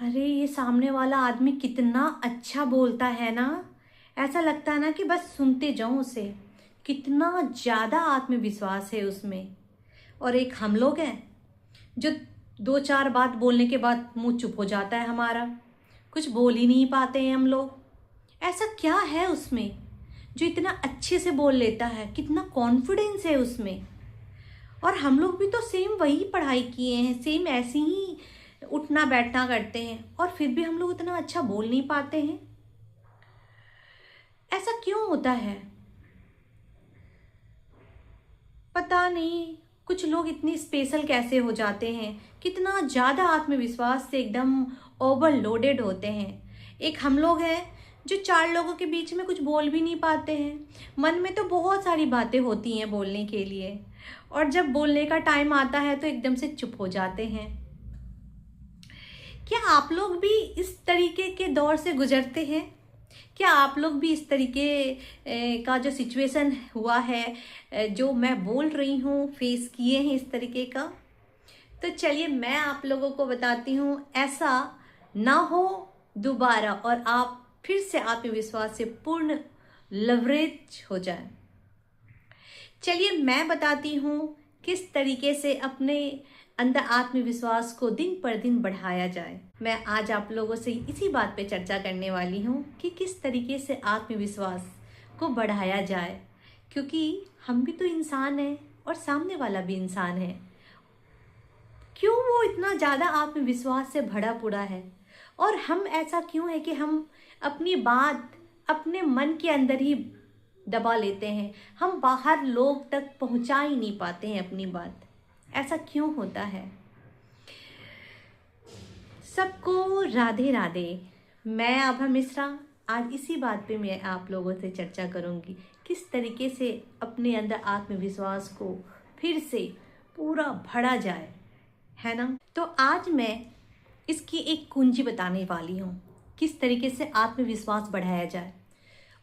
अरे ये सामने वाला आदमी कितना अच्छा बोलता है ना। ऐसा लगता है ना कि बस सुनते जाऊं उसे। कितना ज्यादा आत्मविश्वास है उसमें। और एक हम लोग हैं जो दो चार बात बोलने के बाद मुंह चुप हो जाता है हमारा। कुछ बोल ही नहीं पाते हैं हम लोग। ऐसा क्या है उसमें जो इतना अच्छे से बोल लेता है? कितना कॉन्फिडेंस है उसमें। और हम लोग भी तो सेम वही पढ़ाई किए हैं, सेम ऐसे ही उठना बैठना करते हैं, और फिर भी हम लोग इतना अच्छा बोल नहीं पाते हैं। ऐसा क्यों होता है? पता नहीं। कुछ लोग इतनी स्पेशल कैसे हो जाते हैं, कितना ज़्यादा आत्मविश्वास से एकदम ओवरलोडेड होते हैं। एक हम लोग हैं जो चार लोगों के बीच में कुछ बोल भी नहीं पाते हैं। मन में तो बहुत सारी बातें होती हैं बोलने के लिए, और जब बोलने का टाइम आता है तो एकदम से चुप हो जाते हैं। क्या आप लोग भी इस तरीके के दौर से गुजरते हैं? क्या आप लोग भी इस तरीके का जो सिचुएशन हुआ है, जो मैं बोल रही हूँ, फेस किए हैं इस तरीके का? तो चलिए मैं आप लोगों को बताती हूँ, ऐसा ना हो दोबारा और आप फिर से आत्मविश्वास से पूर्ण लवरेज हो जाए। चलिए मैं बताती हूँ किस तरीके से अपने अंदर आत्मविश्वास को दिन पर दिन बढ़ाया जाए। मैं आज आप लोगों से इसी बात पे चर्चा करने वाली हूँ कि किस तरीके से आत्मविश्वास को बढ़ाया जाए, क्योंकि हम भी तो इंसान हैं और सामने वाला भी इंसान है। क्यों वो इतना ज़्यादा आत्मविश्वास से भरा पूरा है, और हम ऐसा क्यों है कि हम अपनी बात अपने मन के अंदर ही दबा लेते हैं, हम बाहर लोग तक पहुंचा ही नहीं पाते हैं अपनी बात। ऐसा क्यों होता है? सबको राधे राधे। मैं आभा मिश्रा। आज इसी बात पे मैं आप लोगों से चर्चा करूंगी, किस तरीके से अपने अंदर आत्मविश्वास को फिर से पूरा भरा जाए, है ना। तो आज मैं इसकी एक कुंजी बताने वाली हूँ, किस तरीके से आत्मविश्वास बढ़ाया जाए।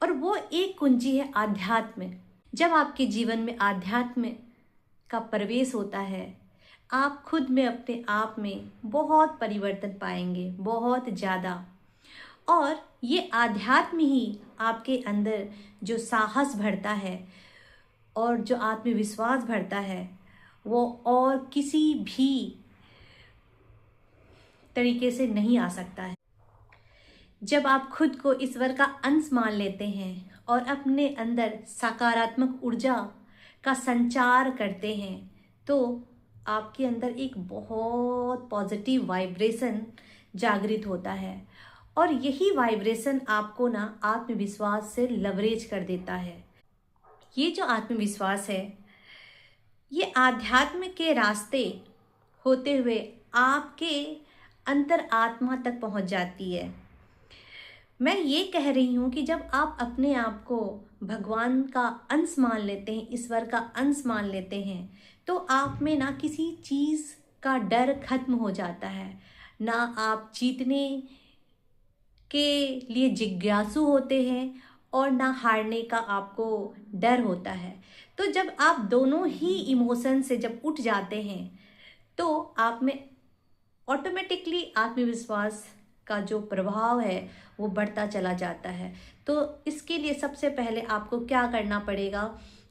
और वो एक कुंजी है आध्यात्म। जब आपके जीवन में आध्यात्म का प्रवेश होता है, आप खुद में अपने आप में बहुत परिवर्तन पाएंगे, बहुत ज़्यादा। और ये आध्यात्म ही आपके अंदर जो साहस भरता है और जो आत्मविश्वास भरता है, वो और किसी भी तरीके से नहीं आ सकता है। जब आप खुद को ईश्वर का अंश मान लेते हैं और अपने अंदर सकारात्मक ऊर्जा का संचार करते हैं, तो आपके अंदर एक बहुत पॉजिटिव वाइब्रेशन जागृत होता है। और यही वाइब्रेशन आपको ना आत्मविश्वास से लवरेज कर देता है। ये जो आत्मविश्वास है, ये आध्यात्म के रास्ते होते हुए आपके अंतर आत्मा तक पहुंच जाती है। मैं ये कह रही हूँ कि जब आप अपने आप को भगवान का अंश मान लेते हैं, ईश्वर का अंश मान लेते हैं, तो आप में ना किसी चीज़ का डर खत्म हो जाता है। ना आप जीतने के लिए जिज्ञासु होते हैं और ना हारने का आपको डर होता है। तो जब आप दोनों ही इमोशन से जब उठ जाते हैं, तो आप में ऑटोमेटिकली आत्मविश्वास का जो प्रभाव है वो बढ़ता चला जाता है। तो इसके लिए सबसे पहले आपको क्या करना पड़ेगा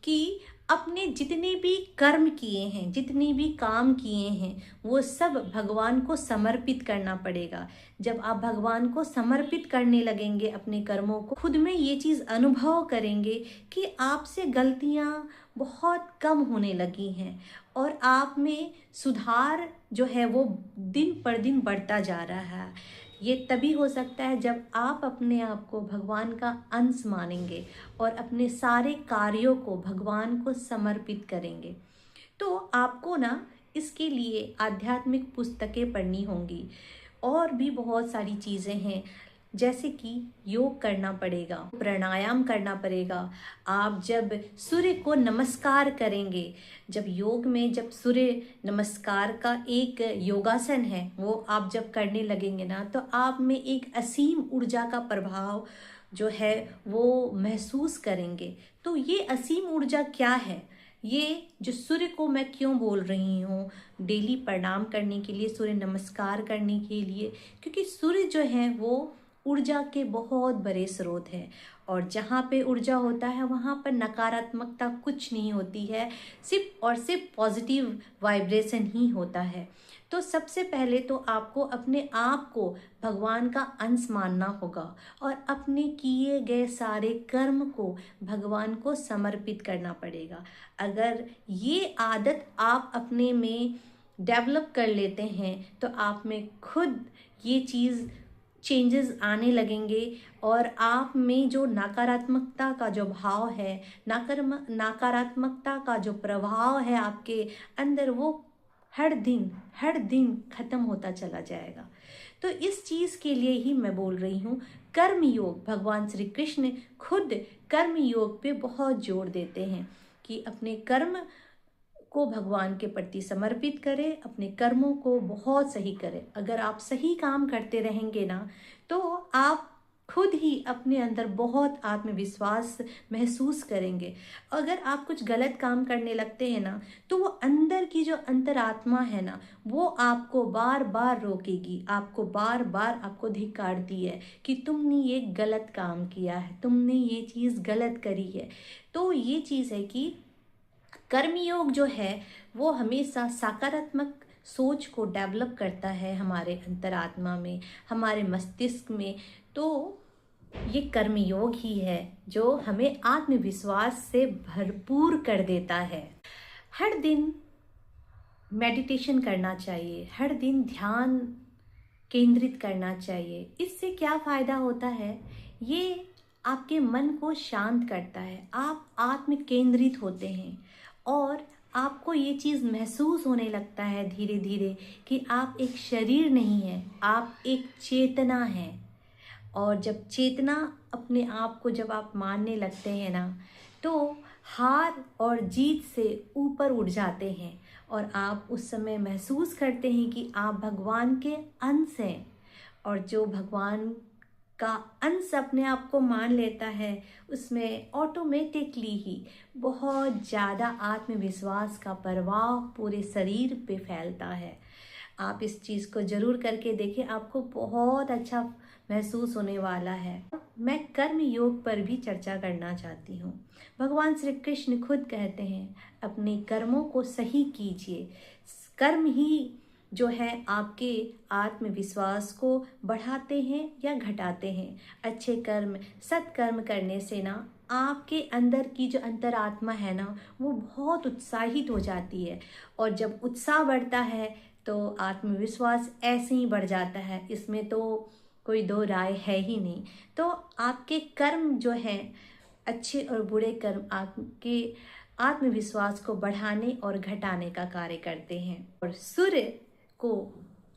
कि अपने जितने भी कर्म किए हैं, जितने भी काम किए हैं, वो सब भगवान को समर्पित करना पड़ेगा। जब आप भगवान को समर्पित करने लगेंगे अपने कर्मों को, खुद में ये चीज़ अनुभव करेंगे कि आपसे गलतियाँ बहुत कम होने लगी हैं और आप में सुधार जो है वो दिन पर दिन बढ़ता जा रहा है। ये तभी हो सकता है जब आप अपने आप को भगवान का अंश मानेंगे और अपने सारे कार्यों को भगवान को समर्पित करेंगे। तो आपको ना इसके लिए आध्यात्मिक पुस्तकें पढ़नी होंगी, और भी बहुत सारी चीज़ें हैं, जैसे कि योग करना पड़ेगा, प्राणायाम करना पड़ेगा। आप जब सूर्य को नमस्कार करेंगे, जब योग में जब सूर्य नमस्कार का एक योगासन है वो आप जब करने लगेंगे ना, तो आप में एक असीम ऊर्जा का प्रभाव जो है वो महसूस करेंगे। तो ये असीम ऊर्जा क्या है? ये जो सूर्य को मैं क्यों बोल रही हूँ डेली प्रणाम करने के लिए, सूर्य नमस्कार करने के लिए, क्योंकि सूर्य जो है वो ऊर्जा के बहुत बड़े स्रोत है। और जहाँ पे ऊर्जा होता है वहाँ पर नकारात्मकता कुछ नहीं होती है, सिर्फ और सिर्फ पॉजिटिव वाइब्रेशन ही होता है। तो सबसे पहले तो आपको अपने आप को भगवान का अंश मानना होगा और अपने किए गए सारे कर्म को भगवान को समर्पित करना पड़ेगा। अगर ये आदत आप अपने में डेवलप कर लेते हैं तो आप में खुद ये चीज़ चेंजेस आने लगेंगे और आप में जो नकारात्मकता का जो भाव है, नकारात्मकता का जो प्रभाव है आपके अंदर, वो हर दिन ख़त्म होता चला जाएगा। तो इस चीज़ के लिए ही मैं बोल रही हूँ कर्म योग। भगवान श्री कृष्ण खुद कर्म योग पे बहुत जोर देते हैं कि अपने कर्म को भगवान के प्रति समर्पित करें, अपने कर्मों को बहुत सही करें। अगर आप सही काम करते रहेंगे ना तो आप खुद ही अपने अंदर बहुत आत्मविश्वास महसूस करेंगे। अगर आप कुछ गलत काम करने लगते हैं ना तो वो अंदर की जो अंतरात्मा है ना वो आपको बार बार रोकेगी, आपको बार बार आपको धिक्कारती है कि तुमने ये गलत काम किया है, तुमने ये चीज़ गलत करी है। तो ये चीज़ है कि कर्मयोग जो है वो हमेशा सकारात्मक सोच को डेवलप करता है हमारे अंतरात्मा में, हमारे मस्तिष्क में। तो ये कर्मयोग ही है जो हमें आत्मविश्वास से भरपूर कर देता है। हर दिन मेडिटेशन करना चाहिए, हर दिन ध्यान केंद्रित करना चाहिए। इससे क्या फ़ायदा होता है, ये आपके मन को शांत करता है, आप आत्म केंद्रित होते हैं और आपको ये चीज़ महसूस होने लगता है धीरे धीरे कि आप एक शरीर नहीं हैं, आप एक चेतना हैं। और जब चेतना अपने आप को जब आप मानने लगते हैं ना तो हार और जीत से ऊपर उठ जाते हैं और आप उस समय महसूस करते हैं कि आप भगवान के अंश हैं। और जो भगवान का अंश अपने आप को मान लेता है उसमें ऑटोमेटिकली ही बहुत ज़्यादा आत्मविश्वास का प्रभाव पूरे शरीर पे फैलता है। आप इस चीज़ को ज़रूर करके देखिए, आपको बहुत अच्छा महसूस होने वाला है। मैं कर्म योग पर भी चर्चा करना चाहती हूँ। भगवान श्री कृष्ण खुद कहते हैं अपने कर्मों को सही कीजिए। कर्म ही जो है आपके आत्मविश्वास को बढ़ाते हैं या घटाते हैं। अच्छे कर्म, सत्कर्म करने से ना आपके अंदर की जो अंतरात्मा है ना वो बहुत उत्साहित हो जाती है और जब उत्साह बढ़ता है तो आत्मविश्वास ऐसे ही बढ़ जाता है। इसमें तो कोई दो राय है ही नहीं। तो आपके कर्म जो हैं, अच्छे और बुरे कर्म, आपके आत्मविश्वास को बढ़ाने और घटाने का कार्य करते हैं। और सूर्य को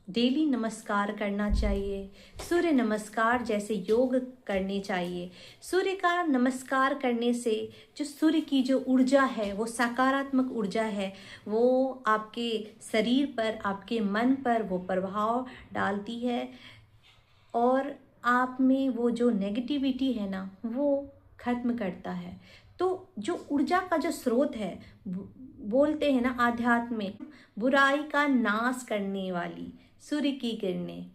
डेली नमस्कार करना चाहिए, सूर्य नमस्कार जैसे योग करने चाहिए। सूर्य का नमस्कार करने से जो सूर्य की जो ऊर्जा है वो सकारात्मक ऊर्जा है, वो आपके शरीर पर, आपके मन पर वो प्रभाव डालती है और आप में वो जो नेगेटिविटी है ना वो खत्म करता है। तो जो ऊर्जा का जो स्रोत है, बोलते हैं ना आध्यात्म में, बुराई का नाश करने वाली सूर्य की किरणें।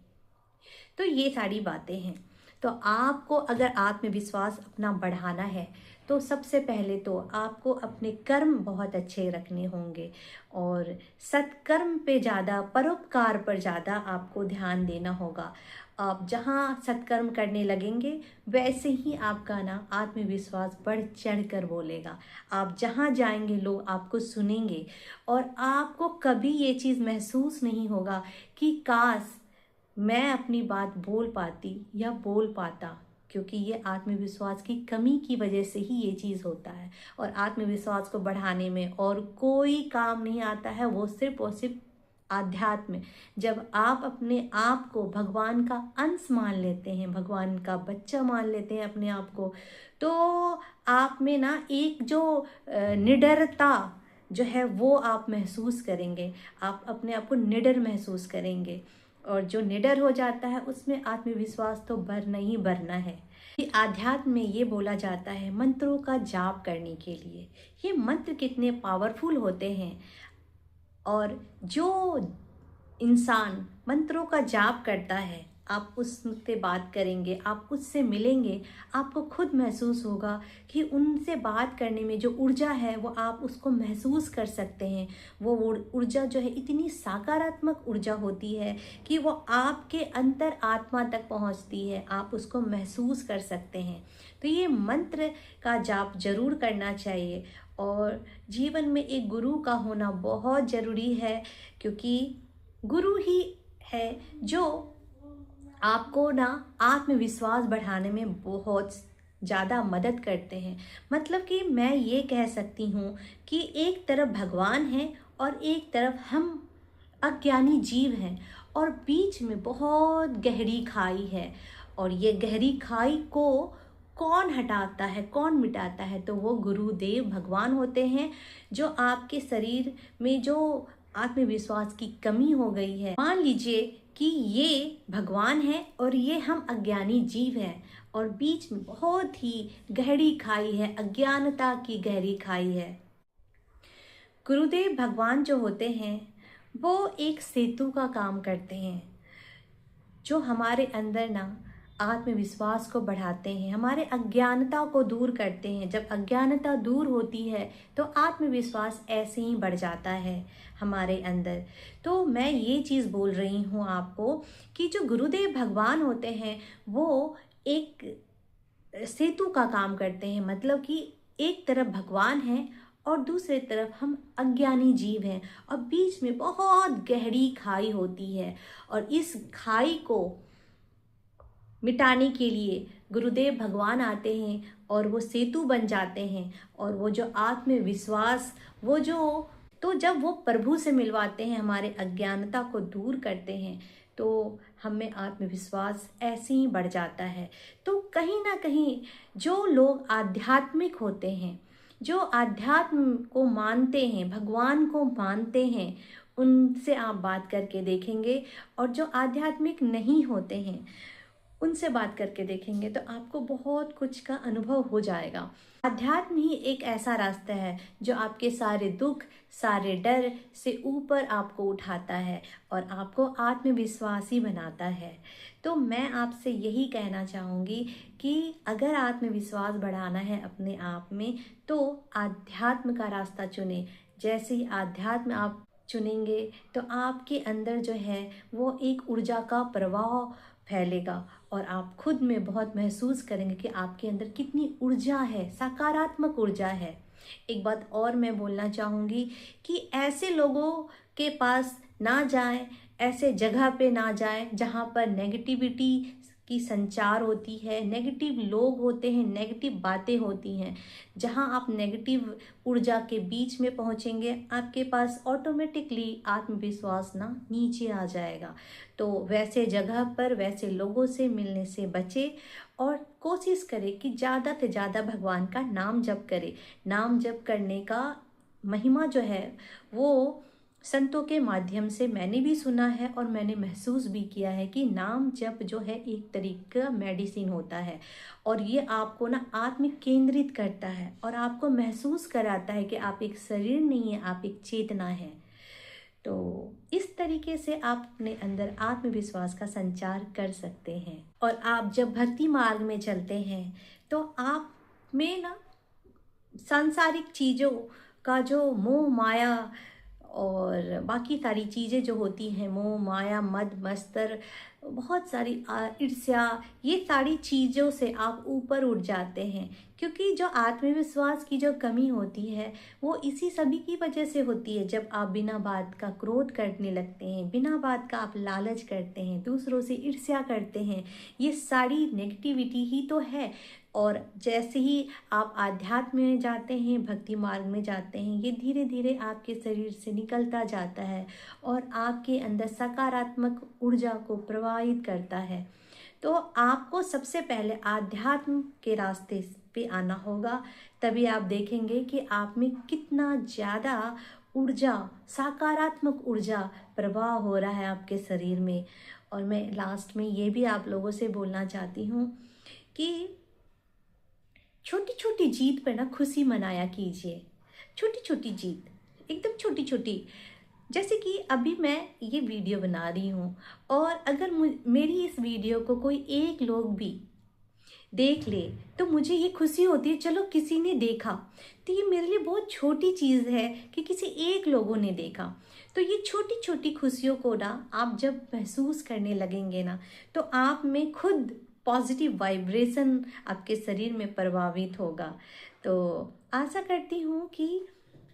तो ये सारी बातें हैं। तो आपको अगर आत्मविश्वास अपना बढ़ाना है तो सबसे पहले तो आपको अपने कर्म बहुत अच्छे रखने होंगे और सत्कर्म पे ज़्यादा, परोपकार पर ज़्यादा आपको ध्यान देना होगा। आप जहाँ सत्कर्म करने लगेंगे वैसे ही आपका ना आत्मविश्वास बढ़ चढ़ कर बोलेगा। आप जहाँ जाएंगे लोग आपको सुनेंगे और आपको कभी ये चीज़ महसूस नहीं होगा कि काश मैं अपनी बात बोल पाती या बोल पाता, क्योंकि ये आत्मविश्वास की कमी की वजह से ही ये चीज़ होता है। और आत्मविश्वास को बढ़ाने में और कोई काम नहीं आता है, वो सिर्फ और सिर्फ आध्यात्म। जब आप अपने आप को भगवान का अंश मान लेते हैं, भगवान का बच्चा मान लेते हैं अपने आप को, तो आप में ना एक जो निडरता जो है वो आप महसूस करेंगे। आप अपने आप को निडर महसूस करेंगे और जो निडर हो जाता है उसमें आत्मविश्वास तो भरना ही भरना है। आध्यात्म में ये बोला जाता है मंत्रों का जाप करने के लिए। ये मंत्र कितने पावरफुल होते हैं, और जो इंसान मंत्रों का जाप करता है, आप उससे बात करेंगे, आप उससे मिलेंगे, आपको खुद महसूस होगा कि उनसे बात करने में जो ऊर्जा है वो आप उसको महसूस कर सकते हैं। वो ऊर्जा जो है इतनी सकारात्मक ऊर्जा होती है कि वो आपके अंतर आत्मा तक पहुंचती है, आप उसको महसूस कर सकते हैं। तो ये मंत्र का जाप जरूर करना चाहिए, और जीवन में एक गुरु का होना बहुत ज़रूरी है, क्योंकि गुरु ही है जो आपको ना आत्मविश्वास बढ़ाने में बहुत ज़्यादा मदद करते हैं। मतलब कि मैं ये कह सकती हूँ कि एक तरफ भगवान है और एक तरफ हम अज्ञानी जीव हैं, और बीच में बहुत गहरी खाई है। और ये गहरी खाई को कौन हटाता है, कौन मिटाता है? तो वो गुरुदेव भगवान होते हैं, जो आपके शरीर में जो आत्मविश्वास की कमी हो गई है, मान लीजिए कि ये भगवान है और ये हम अज्ञानी जीव हैं, और बीच में बहुत ही गहरी खाई है, अज्ञानता की गहरी खाई है। गुरुदेव भगवान जो होते हैं वो एक सेतु का काम करते हैं, जो हमारे अंदर ना आत्मविश्वास को बढ़ाते हैं, हमारे अज्ञानता को दूर करते हैं। जब अज्ञानता दूर होती है तो आत्मविश्वास ऐसे ही बढ़ जाता है हमारे अंदर। तो मैं ये चीज़ बोल रही हूँ आपको कि जो गुरुदेव भगवान होते हैं वो एक सेतु का काम करते हैं। मतलब कि एक तरफ भगवान है और दूसरे तरफ हम अज्ञानी जीव हैं, और बीच में बहुत गहरी खाई होती है, और इस खाई को मिटाने के लिए गुरुदेव भगवान आते हैं और वो सेतु बन जाते हैं। और वो जो आत्मविश्वास, वो जो तो जब वो प्रभु से मिलवाते हैं, हमारे अज्ञानता को दूर करते हैं, तो हमें आत्मविश्वास ऐसे ही बढ़ जाता है। तो कहीं ना कहीं जो लोग आध्यात्मिक होते हैं, जो आध्यात्म को मानते हैं, भगवान को मानते हैं, उनसे आप बात करके देखेंगे, और जो आध्यात्मिक नहीं होते हैं उनसे बात करके देखेंगे, तो आपको बहुत कुछ का अनुभव हो जाएगा। अध्यात्म ही एक ऐसा रास्ता है जो आपके सारे दुख, सारे डर से ऊपर आपको उठाता है और आपको आत्मविश्वासी बनाता है। तो मैं आपसे यही कहना चाहूँगी कि अगर आत्मविश्वास बढ़ाना है अपने आप में, तो आध्यात्म का रास्ता चुनें। जैसे ही आध्यात्म आप चुनेंगे तो आपके अंदर जो है वो एक ऊर्जा का प्रवाह फैलेगा, और आप खुद में बहुत महसूस करेंगे कि आपके अंदर कितनी ऊर्जा है, सकारात्मक ऊर्जा है। एक बात और मैं बोलना चाहूँगी कि ऐसे लोगों के पास ना जाएं, ऐसे जगह पे ना जाएं जहाँ पर नेगेटिविटी की संचार होती है, नेगेटिव लोग होते हैं, नेगेटिव बातें होती हैं। जहाँ आप नेगेटिव ऊर्जा के बीच में पहुँचेंगे, आपके पास ऑटोमेटिकली आत्मविश्वास ना नीचे आ जाएगा। तो वैसे जगह पर, वैसे लोगों से मिलने से बचे, और कोशिश करें कि ज़्यादा से ज़्यादा भगवान का नाम जप करें। नाम जप करने का महिमा जो है वो संतों के माध्यम से मैंने भी सुना है और मैंने महसूस भी किया है कि नाम जप जो है एक तरीके का मेडिसिन होता है, और ये आपको ना आत्म केंद्रित करता है और आपको महसूस कराता है कि आप एक शरीर नहीं है, आप एक चेतना है। तो इस तरीके से आप अपने अंदर आत्मविश्वास का संचार कर सकते हैं। और आप जब भक्ति मार्ग में चलते हैं तो आप में ना सांसारिक चीज़ों का जो मोह माया और बाकी सारी चीज़ें जो होती हैं, मोह माया मद मस्तर, बहुत सारी ईर्ष्या, ये सारी चीज़ों से आप ऊपर उठ जाते हैं। क्योंकि जो आत्मविश्वास की जो कमी होती है वो इसी सभी की वजह से होती है। जब आप बिना बात का क्रोध करने लगते हैं, बिना बात का आप लालच करते हैं, दूसरों से ईर्ष्या करते हैं, ये सारी नेगेटिविटी ही तो है। और जैसे ही आप आध्यात्म में जाते हैं, भक्ति मार्ग में जाते हैं, ये धीरे धीरे आपके शरीर से निकलता जाता है और आपके अंदर सकारात्मक ऊर्जा को प्रवाहित करता है। तो आपको सबसे पहले आध्यात्म के रास्ते पे आना होगा, तभी आप देखेंगे कि आप में कितना ज़्यादा ऊर्जा, सकारात्मक ऊर्जा प्रवाह हो रहा है आपके शरीर में। और मैं लास्ट में ये भी आप लोगों से बोलना चाहती हूँ कि छोटी छोटी जीत पर ना खुशी मनाया कीजिए। छोटी छोटी जीत, एकदम छोटी छोटी। जैसे कि अभी मैं ये वीडियो बना रही हूँ, और अगर मेरी इस वीडियो को कोई एक लोग भी देख ले तो मुझे ये खुशी होती है, चलो किसी ने देखा। तो ये मेरे लिए बहुत छोटी चीज़ है कि किसी एक लोगों ने देखा। तो ये छोटी छोटी खुशियों को ना आप जब महसूस करने लगेंगे ना, तो आप में खुद पॉजिटिव वाइब्रेशन आपके शरीर में प्रभावित होगा। तो आशा करती हूँ कि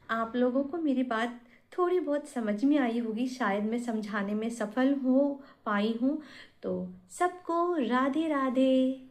आप लोगों को मेरी बात थोड़ी बहुत समझ में आई होगी, शायद मैं समझाने में सफल हो पाई हूँ। तो सबको राधे राधे।